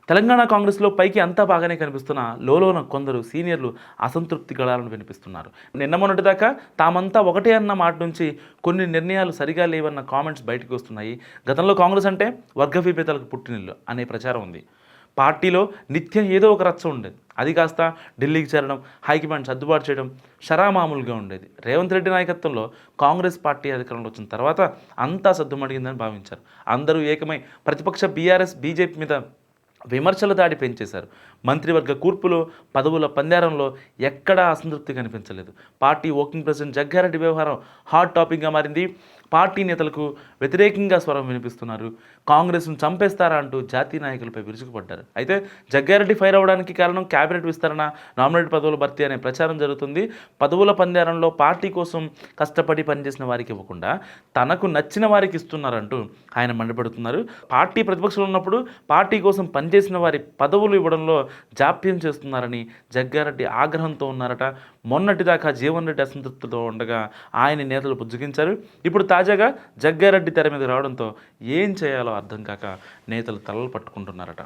తెలంగాణ కాంగ్రెస్లో పైకి అంతా బాగానే కనిపిస్తున్నా లోలోన కొందరు సీనియర్లు అసంతృప్తి గళాలను వినిపిస్తున్నారు. నిన్న మొన్నటిదాకా తామంతా ఒకటే అన్న మాట నుంచి కొన్ని నిర్ణయాలు సరిగా లేవన్న కామెంట్స్ బయటకు వస్తున్నాయి. గతంలో కాంగ్రెస్ అంటే వర్గ విభేదాలకు పుట్టినిల్లు అనే ప్రచారం ఉంది. పార్టీలో నిత్యం ఏదో ఒక రచ్చ ఉండేది. అది కాస్త ఢిల్లీకి చేరడం, హైకమాండ్ సర్దుబాటు చేయడం షరామామూలుగా ఉండేది. రేవంత్ రెడ్డి నాయకత్వంలో కాంగ్రెస్ పార్టీ అధికారంలో వచ్చిన తర్వాత అంతా సద్దుమణిగిందని భావించారు. అందరూ ఏకమై ప్రతిపక్ష బీఆర్ఎస్, బీజేపీ మీద విమర్శల దాడి పెంచేశారు. మంత్రివర్గ కూర్పులో, పదవుల పందేరంలో ఎక్కడా అసంతృప్తి కనిపించలేదు. పార్టీ వర్కింగ్ ప్రెసిడెంట్ జగ్గారెడ్డి వ్యవహారం హాట్ టాపిక్గా మారింది. పార్టీ నేతలకు వ్యతిరేకంగా స్వరం వినిపిస్తున్నారు. కాంగ్రెస్ను చంపేస్తారా అంటూ జాతీయ నాయకులపై విరుచుకుపడ్డారు. అయితే జగ్గారెడ్డి ఫైర్ అవ్వడానికి కారణం క్యాబినెట్ విస్తరణ, నామినేట్ పదవుల భర్తీ అనే ప్రచారం జరుగుతుంది. పదవుల పందేరంలో పార్టీ కోసం కష్టపడి పనిచేసిన వారికి ఇవ్వకుండా తనకు నచ్చిన వారికి ఇస్తున్నారంటూ ఆయన మండిపడుతున్నారు. పార్టీ ప్రతిపక్షంలో ఉన్నప్పుడు పార్టీ కోసం పనిచేసిన వారి పదవులు ఇవ్వడంలో జాప్యం చేస్తున్నారని జగ్గారెడ్డి ఆగ్రహంతో ఉన్నారట. మొన్నటిదాకా జీవన్ రెడ్డి అసంతృప్తితో ఉండగా ఆయన నేతలు బుజ్జగించారు. ఇప్పుడు తాజాగా జగ్గారెడ్డి తెర మీద రావడంతో ఏం చేయాలో అర్థం కాక నేతలు తలలు పట్టుకుంటున్నారట.